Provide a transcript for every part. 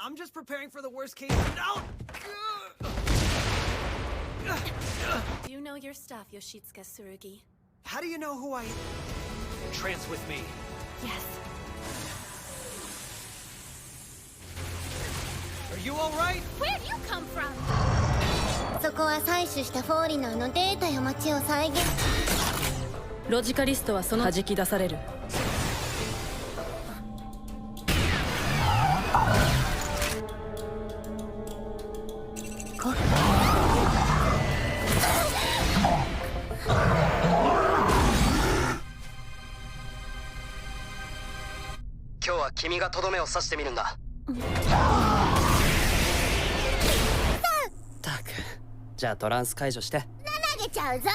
I'm just preparing for the worst case. No! You know your stuff, Yoshitsuka Tsurugi. How do you know who I am? Trance with me. Yes. Are you alright? Where'd you come from? そこは採取したフォーリナーのデータや街を再現。ロジカリストはその弾き出される。今日は君がとどめを刺してみるんだ。たく、じゃあトランス解除して。投げちゃうぞ。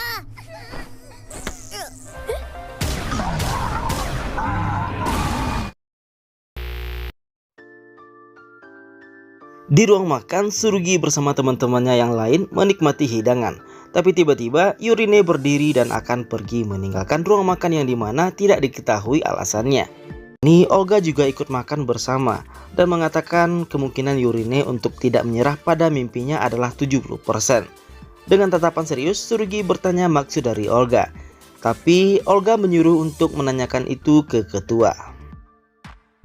Di ruang makan, Tsurugi bersama teman-temannya yang lain menikmati hidangan. Tapi tiba-tiba Yurine berdiri dan akan pergi meninggalkan ruang makan yang dimana tidak diketahui alasannya. Ini Olga juga ikut makan bersama dan mengatakan kemungkinan Yurine untuk tidak menyerah pada mimpinya adalah 70%. Dengan tatapan serius, Tsurugi bertanya maksud dari Olga. Tapi Olga menyuruh untuk menanyakan itu ke ketua.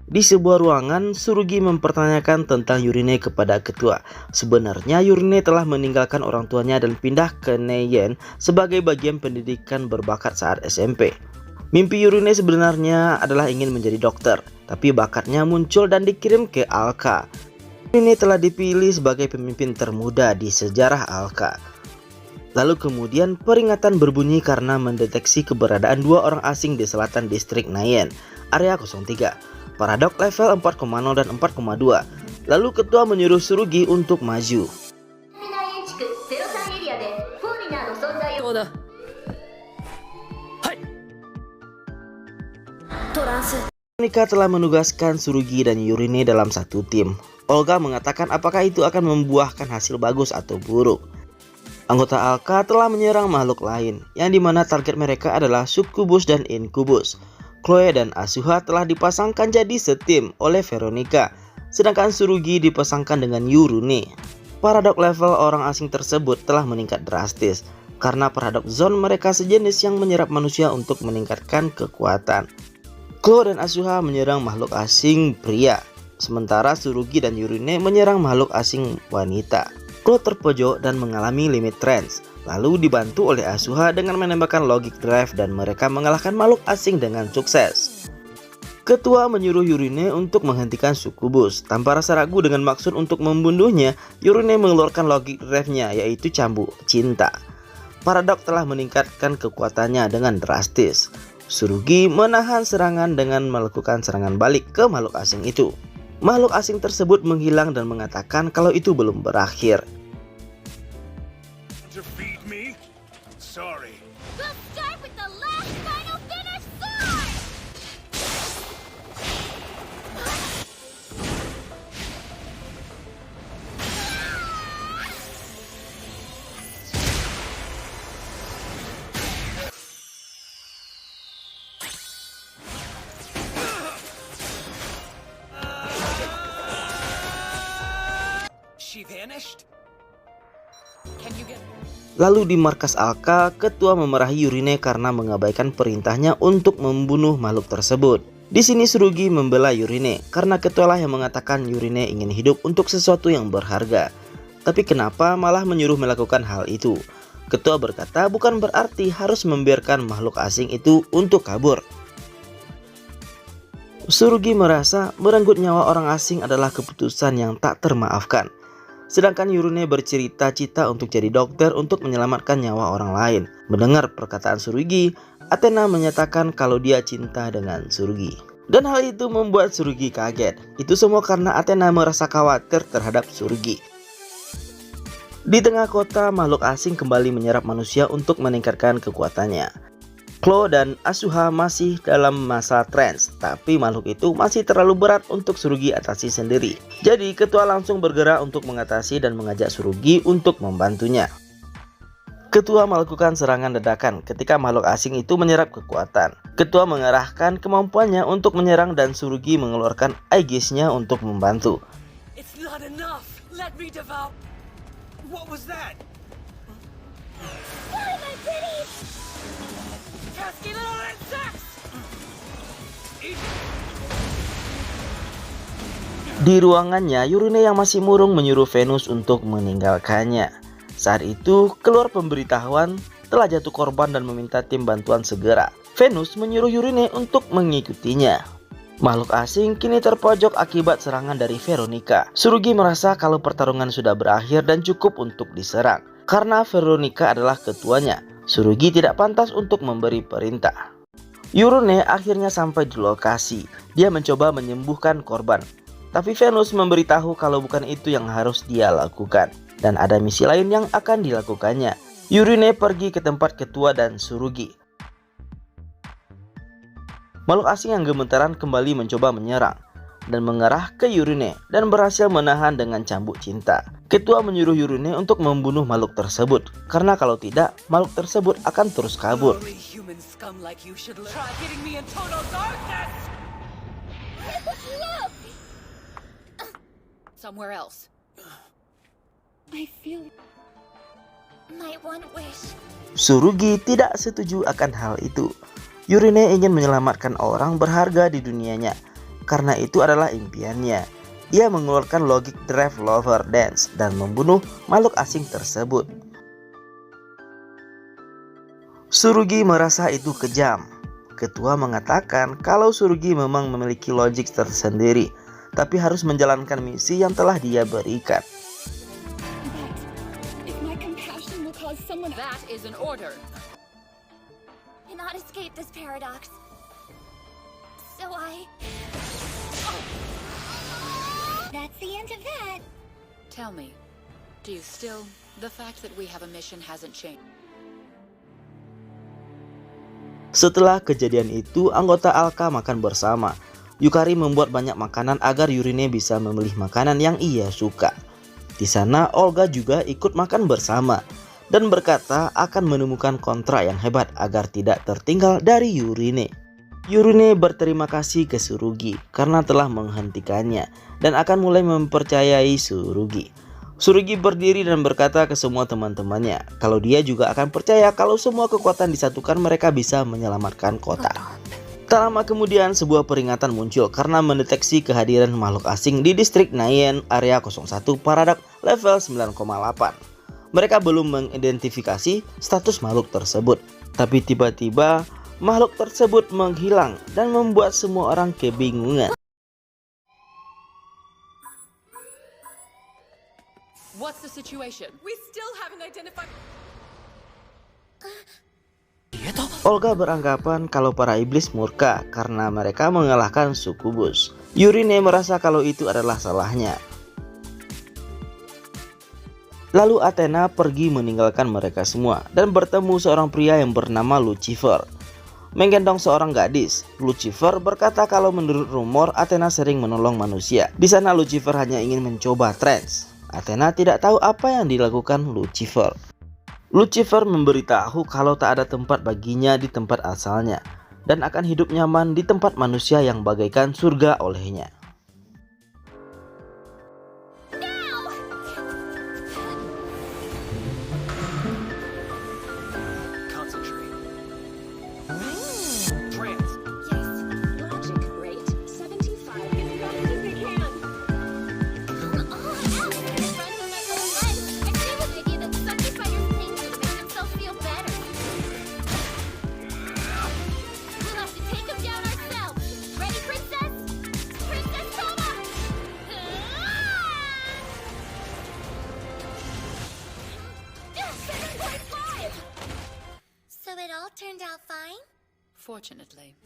Di sebuah ruangan, Tsurugi mempertanyakan tentang Yurine kepada ketua. Sebenarnya Yurine telah meninggalkan orang tuanya dan pindah ke Neien sebagai bagian pendidikan berbakat saat SMP. Mimpi Yurine sebenarnya adalah ingin menjadi dokter, tapi bakatnya muncul dan dikirim ke Alka. Yurine telah dipilih sebagai pemimpin termuda di sejarah Alka. Lalu kemudian peringatan berbunyi karena mendeteksi keberadaan dua orang asing di selatan distrik Neien, area 03. Paradok level 4,0 dan 4,2. Lalu ketua menyuruh Tsurugi untuk maju. Monika telah menugaskan Tsurugi dan Yurine dalam satu tim. Olga mengatakan apakah itu akan membuahkan hasil bagus atau buruk. Anggota Alka telah menyerang makhluk lain, yang dimana target mereka adalah Succubus dan Incubus. Chloe dan Asuha telah dipasangkan jadi setim oleh Veronica, sedangkan Tsurugi dipasangkan dengan Yurune. Paradok level orang asing tersebut telah meningkat drastis, karena paradok zone mereka sejenis yang menyerap manusia untuk meningkatkan kekuatan. Chloe dan Asuha menyerang makhluk asing pria, sementara Tsurugi dan Yurine menyerang makhluk asing wanita. Chloe terpojok dan mengalami limit trance, lalu dibantu oleh Asuha dengan menembakkan logic drive dan mereka mengalahkan makhluk asing dengan sukses. Ketua menyuruh Yurine untuk menghentikan Succubus. Tanpa rasa ragu dengan maksud untuk membunuhnya, Yurine mengeluarkan logic drive-nya yaitu cambuk cinta. Paradok telah meningkatkan kekuatannya dengan drastis. Tsurugi menahan serangan dengan melakukan serangan balik ke makhluk asing itu. Makhluk asing tersebut menghilang dan mengatakan kalau itu belum berakhir. Defeat me? Sorry. We'll start with the last final finish sword! She vanished? Lalu di markas Alka, ketua memarahi Yurine karena mengabaikan perintahnya untuk membunuh makhluk tersebut. Di sini Tsurugi membela Yurine karena ketualah yang mengatakan Yurine ingin hidup untuk sesuatu yang berharga. Tapi kenapa malah menyuruh melakukan hal itu? Ketua berkata bukan berarti harus membiarkan makhluk asing itu untuk kabur. Tsurugi merasa merenggut nyawa orang asing adalah keputusan yang tak termaafkan. Sedangkan Yurine bercita-cita untuk jadi dokter untuk menyelamatkan nyawa orang lain. Mendengar perkataan Tsurugi, Athena menyatakan kalau dia cinta dengan Tsurugi. Dan hal itu membuat Tsurugi kaget. Itu semua karena Athena merasa khawatir terhadap Tsurugi. Di tengah kota, makhluk asing kembali menyerap manusia untuk meningkatkan kekuatannya. Chloe dan Asuha masih dalam masa trance, tapi makhluk itu masih terlalu berat untuk Tsurugi atasi sendiri. Jadi ketua langsung bergerak untuk mengatasi dan mengajak Tsurugi untuk membantunya. Ketua melakukan serangan dadakan ketika makhluk asing itu menyerap kekuatan. Ketua mengerahkan kemampuannya untuk menyerang dan Tsurugi mengeluarkan Aegis-nya untuk membantu. It's not enough. Let me devour. What was that? Pesky little insects! Di ruangannya, Yurine yang masih murung menyuruh Venus untuk meninggalkannya. Saat itu, keluar pemberitahuan telah jatuh korban dan meminta tim bantuan segera. Venus menyuruh Yurine untuk mengikutinya. Makhluk asing kini terpojok akibat serangan dari Veronica. Tsurugi merasa kalau pertarungan sudah berakhir dan cukup untuk diserang. Karena Veronica adalah ketuanya, Tsurugi tidak pantas untuk memberi perintah. Yurine akhirnya sampai di lokasi. Dia mencoba menyembuhkan korban. Tapi Venus memberitahu kalau bukan itu yang harus dia lakukan. Dan ada misi lain yang akan dilakukannya. Yurine pergi ke tempat ketua dan Tsurugi. Makhluk asing yang gemetaran kembali mencoba menyerang dan mengarah ke Yurine dan berhasil menahan dengan cambuk cinta. Ketua menyuruh Yurine untuk membunuh makhluk tersebut karena kalau tidak, makhluk tersebut akan terus kabur. Only human scum like you should try hitting me in total darkness. Somewhere else. I feel my one wish. Tsurugi tidak setuju akan hal itu. Yurine ingin menyelamatkan orang berharga di dunianya. Karena itu adalah impiannya. Dia mengeluarkan Logic Drive Lover Dance dan membunuh makhluk asing tersebut. Tsurugi merasa itu kejam. Ketua mengatakan kalau Tsurugi memang memiliki logik tersendiri, tapi harus menjalankan misi yang telah dia berikan. That is an order. Cannot escape this paradox. So that's the end of that. Tell me, do you still... The fact that we have a mission hasn't changed. Setelah kejadian itu, anggota Alka makan bersama. Yukari membuat banyak makanan agar Yurine bisa memilih makanan yang ia suka. Di sana, Olga juga ikut makan bersama dan berkata akan menemukan kontrak yang hebat agar tidak tertinggal dari Yurine. Yurine berterima kasih ke Tsurugi karena telah menghentikannya dan akan mulai mempercayai Tsurugi. Tsurugi berdiri dan berkata ke semua teman-temannya kalau dia juga akan percaya kalau semua kekuatan disatukan mereka bisa menyelamatkan kota. Tak lama kemudian sebuah peringatan muncul karena mendeteksi kehadiran makhluk asing di distrik Naien area 01 Paradox level 9,8. Mereka belum mengidentifikasi status makhluk tersebut. Tapi tiba-tiba makhluk tersebut menghilang dan membuat semua orang kebingungan. What's the situation? We still haven't identified. Olga beranggapan kalau para iblis murka karena mereka mengalahkan Sukubus. Yurine merasa kalau itu adalah salahnya. Lalu Athena pergi meninggalkan mereka semua dan bertemu seorang pria yang bernama Lucifer. Menggendong seorang gadis, Lucifer berkata kalau menurut rumor Athena sering menolong manusia. Di sana Lucifer hanya ingin mencoba trans. Athena tidak tahu apa yang dilakukan Lucifer. Lucifer memberitahu kalau tak ada tempat baginya di tempat asalnya dan akan hidup nyaman di tempat manusia yang bagaikan surga olehnya. So it all turned out fine? Fortunately.